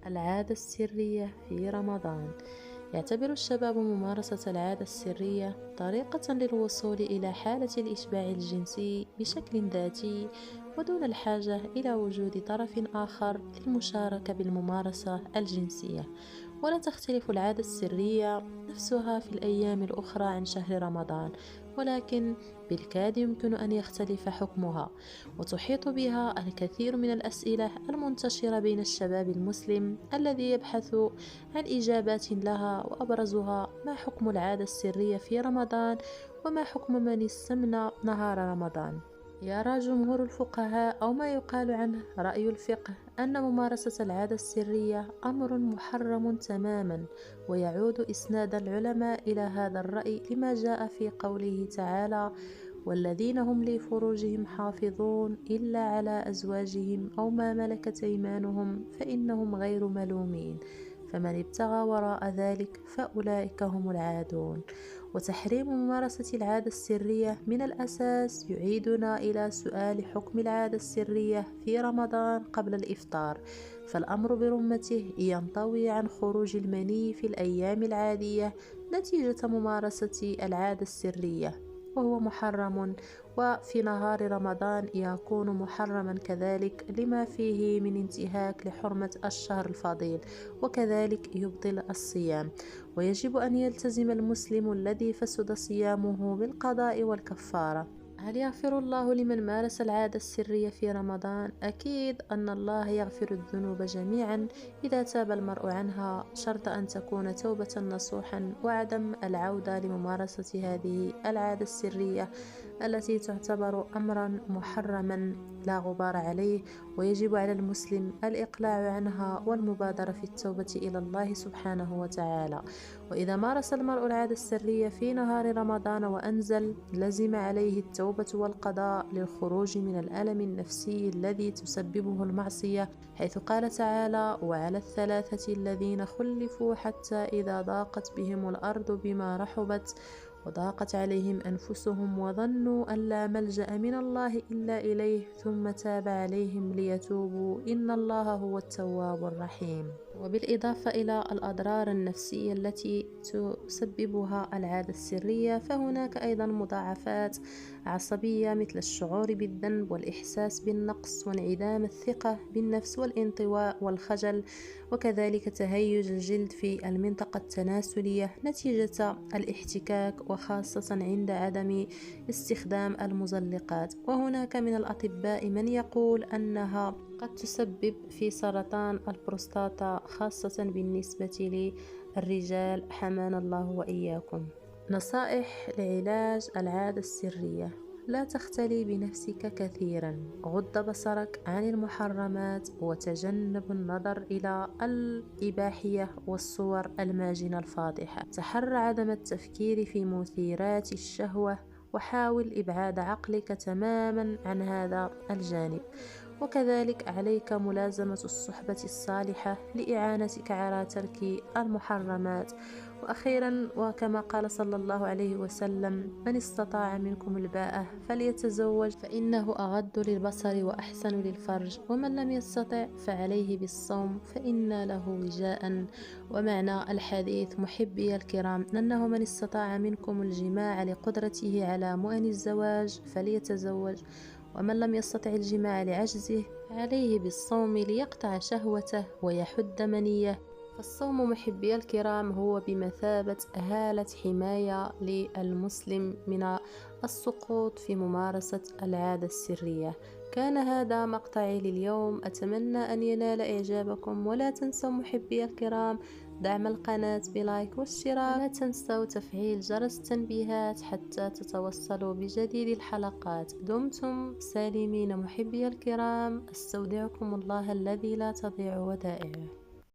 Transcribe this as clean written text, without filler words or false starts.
العادة السرية في رمضان. يعتبر الشباب ممارسة العادة السرية طريقة للوصول إلى حالة الإشباع الجنسي بشكل ذاتي ودون الحاجة إلى وجود طرف آخر للمشاركة بالممارسة الجنسية. ولا تختلف العادة السرية نفسها في الأيام الأخرى عن شهر رمضان، ولكن بالكاد يمكن أن يختلف حكمها، وتحيط بها الكثير من الأسئلة المنتشرة بين الشباب المسلم الذي يبحث عن إجابات لها، وأبرزها: ما حكم العادة السرية في رمضان؟ وما حكم من استمنى نهار رمضان؟ يرى جمهور الفقهاء أو ما يقال عنه رأي الفقه أن ممارسة العادة السرية أمر محرم تماما، ويعود إسناد العلماء إلى هذا الرأي لما جاء في قوله تعالى: والذين هم لفروجهم حافظون إلا على أزواجهم أو ما ملكت أيمانهم فإنهم غير ملومين، فمن ابتغى وراء ذلك فأولئك هم العادون. وتحريم ممارسة العادة السرية من الأساس يعيدنا إلى سؤال حكم العادة السرية في رمضان قبل الإفطار، فالأمر برمته ينطوي عن خروج المني في الأيام العادية نتيجة ممارسة العادة السرية، وهو محرم، وفي نهار رمضان يكون محرما كذلك لما فيه من انتهاك لحرمة الشهر الفضيل، وكذلك يبطل الصيام. ويجب أن يلتزم المسلم الذي فسد صيامه بالقضاء والكفارة. هل يغفر الله لمن مارس العادة السرية في رمضان؟ أكيد أن الله يغفر الذنوب جميعا إذا تاب المرء عنها، شرط أن تكون توبة نصوحا وعدم العودة لممارسة هذه العادة السرية التي تعتبر أمرا محرما لا غبار عليه، ويجب على المسلم الإقلاع عنها والمبادرة في التوبة إلى الله سبحانه وتعالى. وإذا مارس المرء العادة السرية في نهار رمضان وأنزل، لزم عليه التوبة والقضاء للخروج من الألم النفسي الذي تسببه المعصية، حيث قال تعالى: وعلى الثلاثة الذين خلفوا حتى إذا ضاقت بهم الأرض بما رحبت وضاقت عليهم أنفسهم وظنوا أن لا ملجأ من الله إلا إليه ثم تاب عليهم ليتوبوا إن الله هو التواب الرحيم. وبالإضافة إلى الأضرار النفسية التي تسببها العادة السرية، فهناك أيضا مضاعفات عصبية مثل الشعور بالذنب والإحساس بالنقص وانعدام الثقة بالنفس والانطواء والخجل، وكذلك تهيج الجلد في المنطقة التناسلية نتيجة الاحتكاك، وخاصة عند عدم استخدام المزلقات. وهناك من الأطباء من يقول أنها قد تسبب في سرطان البروستاتا، خاصة بالنسبة للرجال، حمانا الله وإياكم. نصائح لعلاج العادة السرية: لا تختلي بنفسك كثيرا، غض بصرك عن المحرمات، وتجنب النظر إلى الإباحية والصور الماجنة الفاضحة. تحرى عدم التفكير في مثيرات الشهوة، وحاول إبعاد عقلك تماما عن هذا الجانب. وكذلك عليك ملازمة الصحبة الصالحة لإعانتك على ترك المحرمات. وأخيرا، وكما قال صلى الله عليه وسلم: من استطاع منكم الباءة فليتزوج فإنه أغض للبصر وأحسن للفرج، ومن لم يستطع فعليه بالصوم فإن له وجاء. ومعنى الحديث محبي الكرام أنه من استطاع منكم الجماع لقدرته على مؤن الزواج فليتزوج، ومن لم يستطع الجماع لعجزه فعليه بالصوم ليقطع شهوته ويحد منيه. فالصوم محبي الكرام هو بمثابة هالة حماية للمسلم من السقوط في ممارسة العادة السرية. كان هذا مقطعي لليوم، أتمنى أن ينال إعجابكم، ولا تنسوا محبي الكرام دعم القناة بلايك واشتراك، ولا تنسوا تفعيل جرس التنبيهات حتى تتوصلوا بجديد الحلقات. دمتم سالمين محبي الكرام، استودعكم الله الذي لا تضيع ودائعه.